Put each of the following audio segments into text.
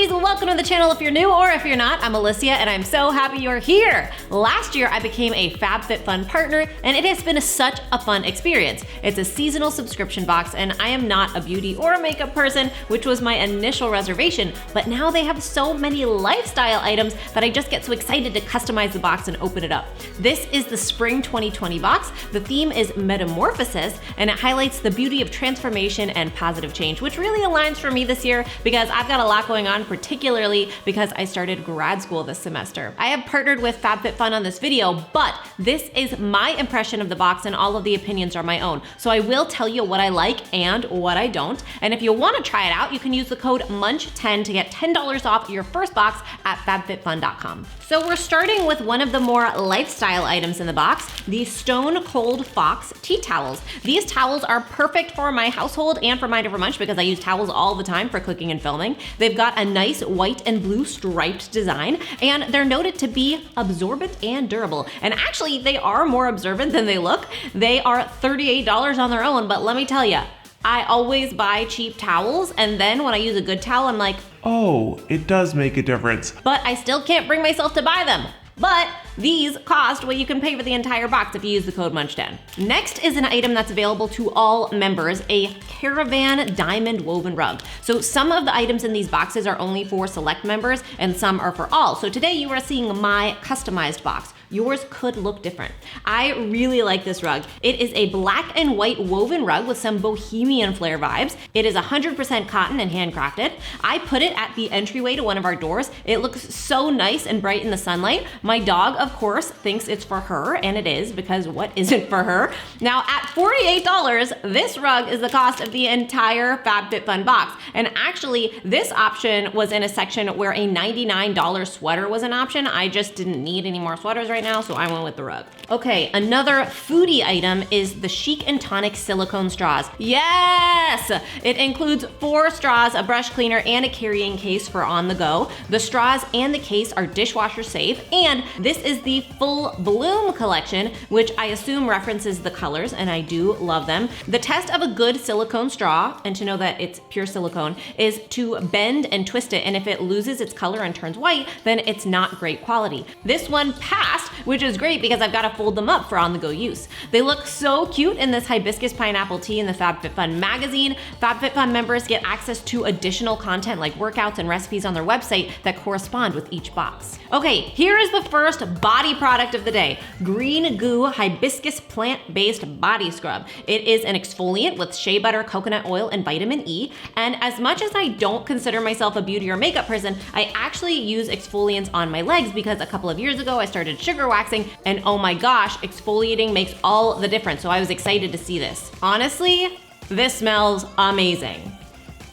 beauties, welcome to the channel if you're new or if you're not. I'm Alicia and I'm so happy you're here. Last year I became a FabFitFun partner and it has been such a fun experience. It's a seasonal subscription box and I am not a beauty or a makeup person, which was my initial reservation, but now they have so many lifestyle items that I just get so excited to customize the box and open it up. This is the Spring 2020 box. The theme is Metamorphosis and it highlights the beauty of transformation and positive change, which really aligns for me this year because I've got a lot going on, particularly because I started grad school this semester. I have partnered with FabFitFun on this video, but this is my impression of the box and all of the opinions are my own. So I will tell you what I like and what I don't. And if you want to try it out, you can use the code MUNCH10 to get $10 off your first box at fabfitfun.com. So we're starting with one of the more lifestyle items in the box, the Stone Cold Fox tea towels. These towels are perfect for my household and for Mind Over Munch because I use towels all the time for cooking and filming. They've got a nice white and blue striped design and they're noted to be absorbent and durable. And actually they are more absorbent than they look. They are $38 on their own, but let me tell you, I always buy cheap towels and then when I use a good towel, I'm like, oh, it does make a difference. But I still can't bring myself to buy them. But these cost what you can pay for the entire box if you use the code MUNCH10. Next is an item that's available to all members, a Caravan diamond woven rug. So some of the items in these boxes are only for select members and some are for all. So today you are seeing my customized box. Yours could look different. I really like this rug. It is a black and white woven rug with some bohemian flair vibes. It is 100% cotton and handcrafted. I put it at the entryway to one of our doors. It looks so nice and bright in the sunlight. My dog, of course, thinks it's for her, and it is, because what isn't for her? Now at $48, this rug is the cost of the entire FabFitFun box. And actually, this option was in a section where a $99 sweater was an option. I just didn't need any more sweaters right now, so I went with the rug. Okay, another foodie item is the Chic Tonic silicone straws. Yes! It includes 4 straws, a brush cleaner, and a carrying case for on the go. The straws and the case are dishwasher safe, and this is the Full Bloom collection, which I assume references the colors, and I do love them. The test of a good silicone straw, and to know that it's pure silicone, is to bend and twist it, and if it loses its color and turns white, then it's not great quality. This one passed, which is great because I've got to fold them up for on-the-go use. They look so cute in this hibiscus pineapple tea in the FabFitFun magazine. FabFitFun members get access to additional content like workouts and recipes on their website that correspond with each box. Okay, here is the first body product of the day, Green Goo Hibiscus Plant-Based Body Scrub. It is an exfoliant with shea butter, coconut oil, and vitamin E. And as much as I don't consider myself a beauty or makeup person, I actually use exfoliants on my legs because a couple of years ago I started sugar waxing and oh my gosh, exfoliating makes all the difference. So I was excited to see this. Honestly, this smells amazing.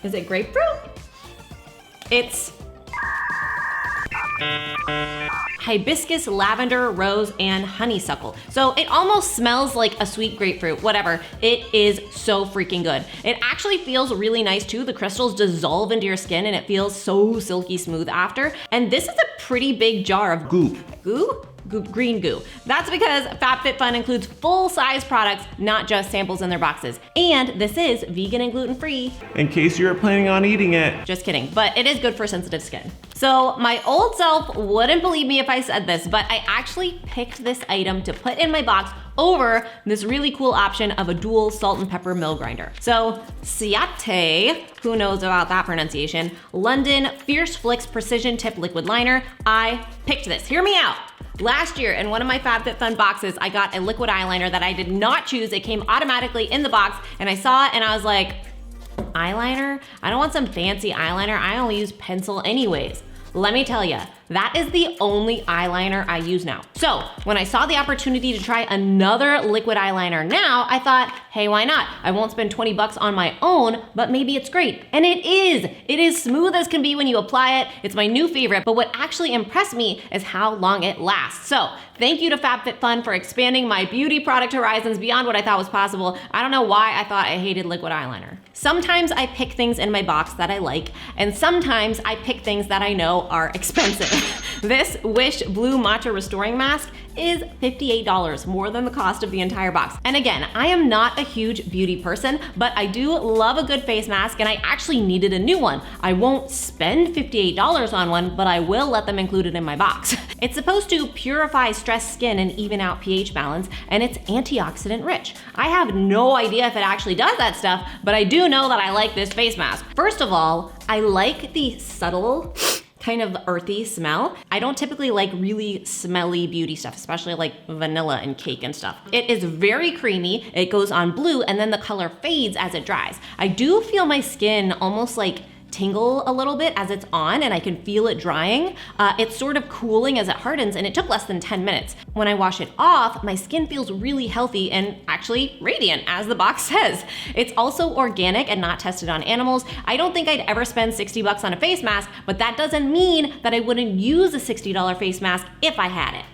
Is it grapefruit? It's hibiscus, lavender, rose, and honeysuckle. So it almost smells like a sweet grapefruit, whatever. It is so freaking good. It actually feels really nice too. The crystals dissolve into your skin and it feels so silky smooth after. And this is a pretty big jar of Goop. Goo? Green goo. That's because FabFitFun includes full-size products, not just samples in their boxes. And this is vegan and gluten-free. In case you're planning on eating it. Just kidding, but it is good for sensitive skin. So my old self wouldn't believe me if I said this, but I actually picked this item to put in my box over this really cool option of a dual salt and pepper mill grinder. So Ciate, who knows about that pronunciation, London Fierce Flicks Precision Tip Liquid Liner. I picked this. Hear me out. Last year in one of my FabFitFun boxes, I got a liquid eyeliner that I did not choose. It came automatically in the box and I saw it and I was like, eyeliner? I don't want some fancy eyeliner. I only use pencil anyways. Let me tell you, that is the only eyeliner I use now. So when I saw the opportunity to try another liquid eyeliner now, I thought, hey, why not? I won't spend 20 bucks on my own, but maybe it's great. And it is. It is smooth as can be when you apply it. It's my new favorite, but what actually impressed me is how long it lasts. So thank you to FabFitFun for expanding my beauty product horizons beyond what I thought was possible. I don't know why I thought I hated liquid eyeliner. Sometimes I pick things in my box that I like, and sometimes I pick things that I know are expensive. This Wish Blue Matcha Restoring Mask is $58, more than the cost of the entire box. And again, I am not a huge beauty person, but I do love a good face mask, and I actually needed a new one. I won't spend $58 on one, but I will let them include it in my box. It's supposed to purify stressed skin and even out pH balance, and it's antioxidant rich. I have no idea if it actually does that stuff, but I do know that I like this face mask. First of all, I like the subtle, kind of earthy smell. I don't typically like really smelly beauty stuff, especially like vanilla and cake and stuff. It is very creamy, it goes on blue, and then the color fades as it dries. I do feel my skin almost like tingle a little bit as it's on, and I can feel it drying. It's sort of cooling as it hardens, and it took less than 10 minutes. When I wash it off, my skin feels really healthy and actually radiant, as the box says. It's also organic and not tested on animals. I don't think I'd ever spend 60 bucks on a face mask, but that doesn't mean that I wouldn't use a $60 face mask if I had it.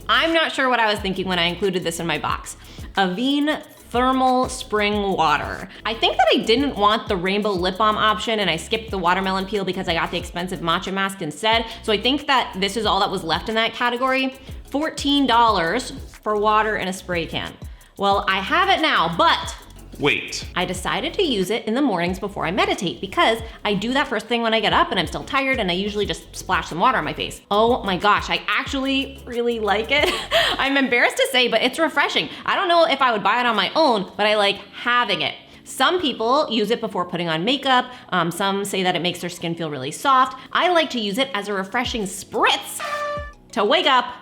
I'm not sure what I was thinking when I included this in my box. Avene Thermal Spring Water. I think that I didn't want the rainbow lip balm option, and I skipped the watermelon peel because I got the expensive matcha mask instead. So I think that this is all that was left in that category. $14 for water in a spray can. Well, I have it now, but Wait. I decided to use it in the mornings before I meditate because I do that first thing when I get up and I'm still tired, and I usually just splash some water on my face. Oh my gosh, I actually really like it. I'm embarrassed to say, but it's refreshing. I don't know if I would buy it on my own, but I like having it. Some people use it before putting on makeup. Some say that it makes their skin feel really soft. I like to use it as a refreshing spritz to wake up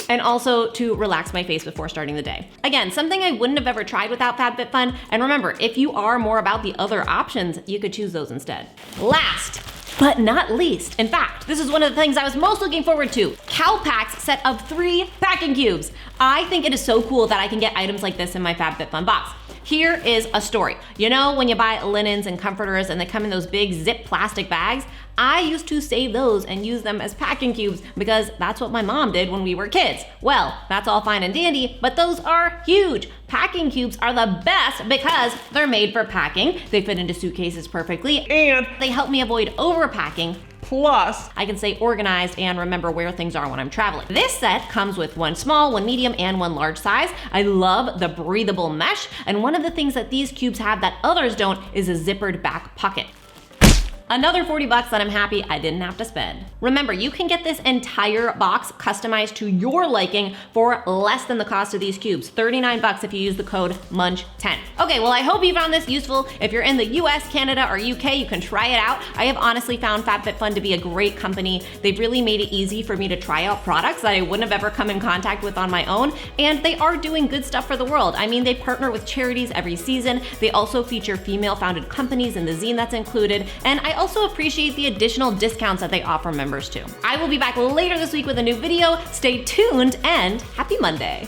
and also to relax my face before starting the day. Again, something I wouldn't have ever tried without FabFitFun. And remember, if you are more about the other options, you could choose those instead. Last but not least, in fact, this is one of the things I was most looking forward to, Cowpack's set of 3 packing cubes. I think it is so cool that I can get items like this in my FabFitFun box. Here is a story. You know when you buy linens and comforters and they come in those big zip plastic bags? I used to save those and use them as packing cubes because that's what my mom did when we were kids. Well, that's all fine and dandy, but those are huge. Packing cubes are the best because they're made for packing. They fit into suitcases perfectly, And they help me avoid overpacking. plus, I can stay organized and remember where things are when I'm traveling. This set comes with 1 small, 1 medium, and 1 large size. I love the breathable mesh, and one of the things that these cubes have that others don't is a zippered back pocket. Another 40 bucks that I'm happy I didn't have to spend. Remember, you can get this entire box customized to your liking for less than the cost of these cubes. 39 bucks if you use the code MUNCH10. Okay, well, I hope you found this useful. If you're in the US, Canada, or UK, you can try it out. I have honestly found FabFitFun to be a great company. They've really made it easy for me to try out products that I wouldn't have ever come in contact with on my own, and they are doing good stuff for the world. I mean, they partner with charities every season. They also feature female-founded companies in the zine that's included, and I also appreciate the additional discounts that they offer members too. I will be back later this week with a new video. Stay tuned and happy Monday.